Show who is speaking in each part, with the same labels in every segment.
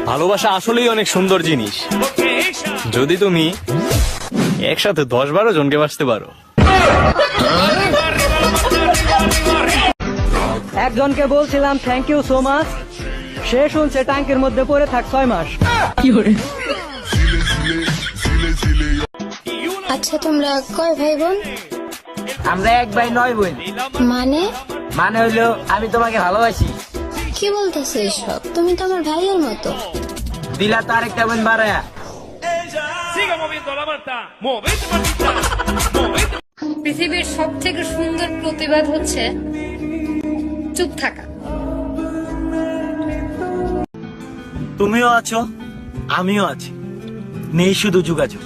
Speaker 1: ভালোবাসা আসলেই অনেক সুন্দর জিনিস, যদি তুমি একসাথে 10-12 জনকে বাঁচতে পারো।
Speaker 2: একজনকে বলছিলাম থ্যাংক ইউ সো মাচ, সে শুনছে ট্যাঙ্কের মধ্যে পড়ে থাক 6 মাস।
Speaker 3: আচ্ছা তোমরা কয় ভাই বোন?
Speaker 2: আমরা 1 ভাই 9 বোন।
Speaker 3: মানে
Speaker 2: মানে হইলো আমি তোমাকে ভালোবাসি।
Speaker 3: কি বলতেছো এসব? তুমি তো আমার ভাইয়ের মতো।
Speaker 2: দিলা তো আরেকটা বোন বাড়ায়া।
Speaker 4: পৃথিবীর সব থেকে সুন্দর প্রতিবাদ হচ্ছে চুপ থাকা।
Speaker 2: তুমিও আছো, আমিও আছি, নেই শুধু যোগাযোগ।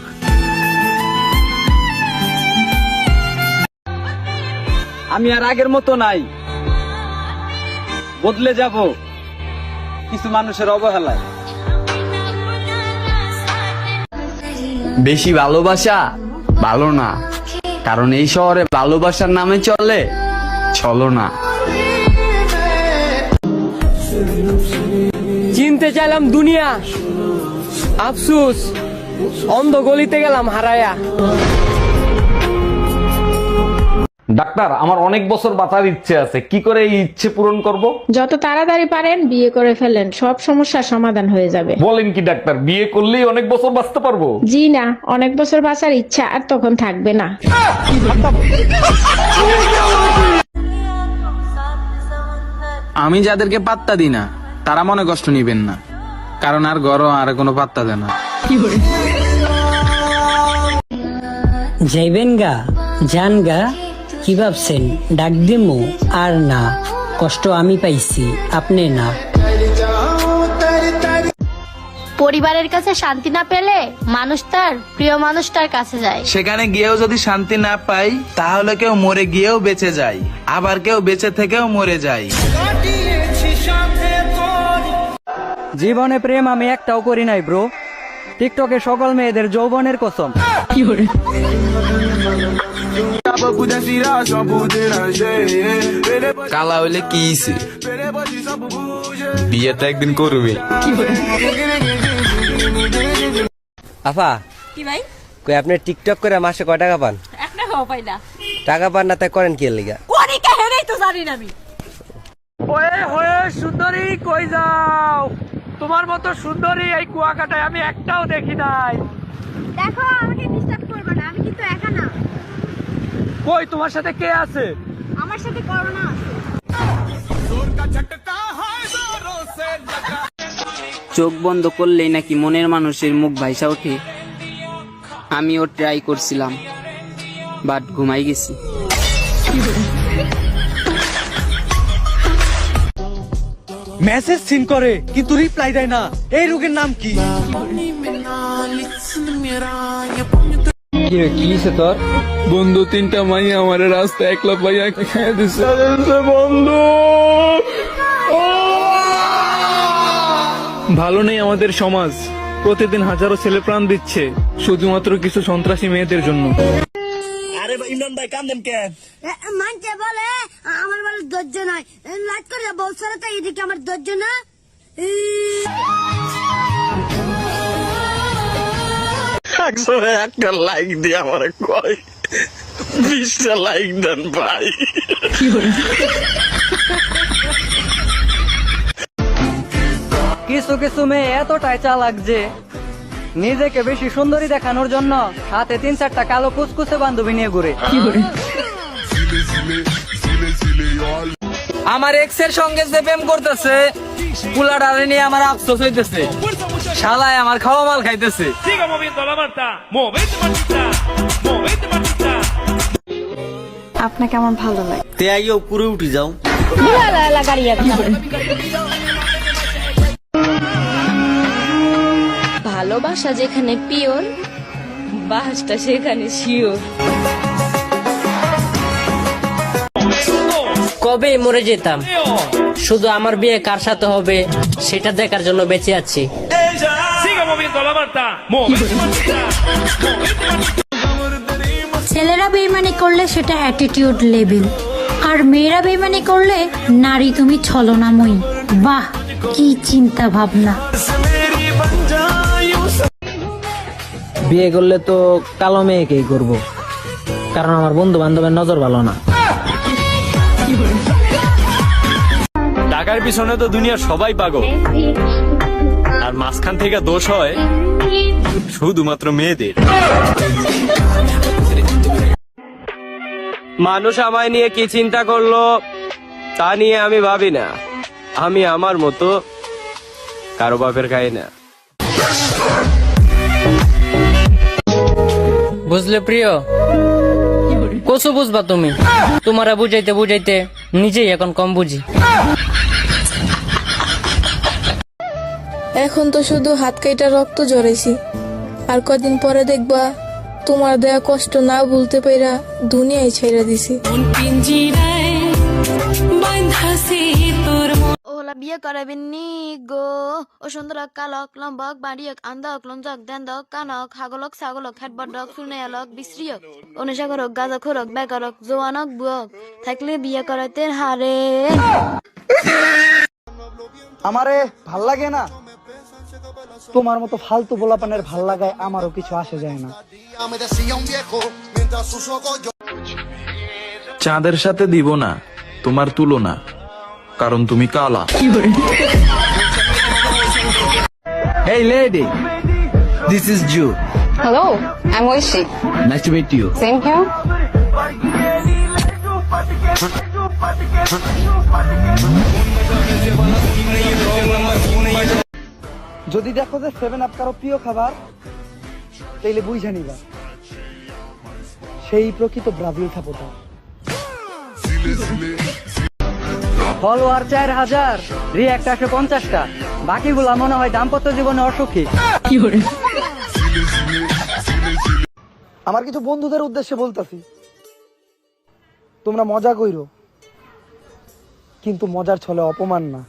Speaker 2: আমি আর আগের মতো নাই, বদলে যাব কিছু মানুষের অবহেলায়।
Speaker 5: বেশি ভালোবাসা ভালো না, কারণ এই শহরে ভালোবাসার নামে চলে ছলনা।
Speaker 2: চিনতে চাইলাম দুনিয়া, আফসুস অন্ধ গলিতে গেলাম হারায়া।
Speaker 6: ডাক্তার, আমার অনেক বছর বাঁচার ইচ্ছে আছে, কি করে এই ইচ্ছে পূরণ করব?
Speaker 7: যত তাড়াতাড়ি পারেন বিয়ে করে ফেলেন, সব সমস্যার সমাধান হয়ে যাবে।
Speaker 6: বলেন কি ডাক্তার, বিয়ে করলেই অনেক বছর বাঁচতে পারবো?
Speaker 7: জি না, অনেক বছর বাঁচার ইচ্ছা আর তখন থাকবে না।
Speaker 5: আমি যাদেরকে পাত্তা দিই না তারা মনে কষ্ট নিবেন না, কারণ আর গরম আর কোনো পাত্তা দেয় না।
Speaker 8: যাইবেন গা, যান গা, কি ভাবছেন ডাক দিমু? আর না, কষ্ট আমি পাইছি, আপনি না।
Speaker 3: পরিবারের কাছে শান্তি না পেলে মানুষ তার প্রিয় মানুষটার কাছে যায়।
Speaker 5: সেখানে গিয়েও যদি শান্তি না পাই, তাহলে কেউ মরে গিয়েও বেঁচে যায়, আবার কেউ বেঁচে থেকেও মরে যায়।
Speaker 2: জীবনে প্রেম আমি একটাও করি নাই ব্রো, টিকটকে সকল মেয়েদের যৌবনের কসম।
Speaker 5: কালা হইলে কি হইছে? বিয়ে তো একদিন করবে।
Speaker 2: আফা
Speaker 4: কি ভাই?
Speaker 2: কই আপনি টিকটক করে মাসে কয় টাকা পান?
Speaker 4: 1 টাকাও পাই না।
Speaker 2: টাকা পান না তাই করেন কি লিগা?
Speaker 4: কোনি কাহিনী তো জানি না আমি।
Speaker 2: ওয়ে হয়ে সুন্দরী কই যাও? তোমার মতো সুন্দরী এই কুয়াকাটায় আমি একটাও দেখি নাই।
Speaker 3: দেখো আমাকে ডিস্টার্ব করবে না, আমি কিন্তু একা না।
Speaker 2: কই তোমার সাথে কে আছে?
Speaker 3: আমার সাথে করোনা আছে।
Speaker 9: চোখ বন্ধ করলেই নাকি মনের মানুষের মুখ ভাইসা ওঠে। আমিও ট্রাই করছিলাম, বাট ঘুমাই গেছি।
Speaker 2: মেসেজ সিন করে কিন্তু রিপ্লাই দেয় না, এই রোগের নাম কি? কি হইছে তোর?
Speaker 5: বন্ধু 3টা মাইয়া আমার রাস্তা একলা পাইয়া খেয়ে দিছে বন্ধু।
Speaker 1: ভালো নেই আমাদের সমাজ, প্রতিদিন হাজারো ছেলে প্রাণ দিচ্ছে শুধুমাত্র কিছু সন্ত্রাসী মেয়েদের জন্য।
Speaker 3: মানতে বলে আমার বলে ধৈর্য নাই, লাইট করে বলছে তো এদিকে আমার ধৈর্য না।
Speaker 6: একটা লাইক দিয়ে আমার কয় 20টা লাইক দেন ভাই।
Speaker 2: কিছু কিছু মেয়ে এতটাই চালাক যে নিজেকে বেশি সুন্দরী দেখানোর জন্য হাতে 3-4টা কালো কুচকুচে বান্ধবী নিয়ে ঘুরে। আমার এক্স এর সঙ্গে যে প্রেম করতেছে, পুলাডারে নিয়ে আমার আফসোস হইতেছে। শালায় আমার খাওয়া মাল খাইতেছে।
Speaker 4: আপনাকে আমার ভালো লাগে।
Speaker 2: তে আইও উপরে উঠি যাও।
Speaker 4: ভালোবাসা যেখানে পিওর, বাসটা সেখানে শিওর।
Speaker 8: কবে মরে যেতাম, শুধু আমার বিয়ে কার সাথে হবে সেটা দেখার জন্য বেঁচে আছি।
Speaker 3: ছেলেরা বেইমানি করলে সেটা অ্যাটিটিউড লেভেল, আর মেয়েরা বেইমানি করলে নারী তুমি ছলনাময়ী। বাহ, কি চিন্তা ভাবনা।
Speaker 8: বিয়ে করলে তো কালো মেয়েকেই করব, কারণ আমার বন্ধু বান্ধবের নজর ভালো না।
Speaker 1: টাকার পিছনে তো দুনিয়ার সবাই পাগল, আর মাঝখান থেকে দোষ হয় শুধুমাত্র মেয়েদের।
Speaker 10: মানুষ আমায় নিয়ে কি চিন্তা করলো তা নিয়ে আমি ভাবি না। আমি আমার মতো কারো বাপের খাই না।
Speaker 2: বুঝলে প্রিয়, কসু বুঝবা তুমি, তোমারা বুঝাইতে বুঝাইতে নিজেই এখন কম বুঝি।
Speaker 4: এখন তো শুধু হাত কাইটা রক্ত ঝরেছি, আর কদিন পরে দেখবা তোমার দেয়া কষ্ট না ভুলতে পাইরা দুনিয়ায় ছেড়ে দিছি।
Speaker 3: ওলা বিয়ে করাবেন নি গো, ও সুন্দর কালক লম্বক বাড়িয়ক আন্দক লঞ্জক দেন্দক কানক হাগলক ছাগলক হেডবডক সুনেয়ালক বিশ্রিয়ক অনুসাগরক গাজখরক বেকারক জোয়ানক বুয়ক থাকলে বিয়ে করাতে হারে।
Speaker 2: আমারে ভাল লাগে না, তোমার মতো ফালতু পোলাপানের ভাল লাগায় আমারও কিছু আসে যায় না।
Speaker 5: চাঁদের সাথে দিব না তোমার তুলনা, কারণ তুমি কালা।
Speaker 2: Hey lady, this is Ju.
Speaker 4: Hello, I'm Oishi.
Speaker 2: Nice to meet you.
Speaker 4: Same here.
Speaker 2: যদি দেখো যে 7 আপ কারো প্রিয় খাবার, তাইলে বুঝা নিবা সেই প্রকৃত ব্রাজিল সাপোর্টার। ফলোয়ার 4000, রিঅ্যাক্ট আসে 50টা, বাকিগুলা মনে হয় দাম্পত্য জীবনে অসুখী। আমার কিছু বন্ধুদের উদ্দেশ্যে বলতাছি, তোমরা মজা কইরো, কিন্তু মজার ছলে অপমান না।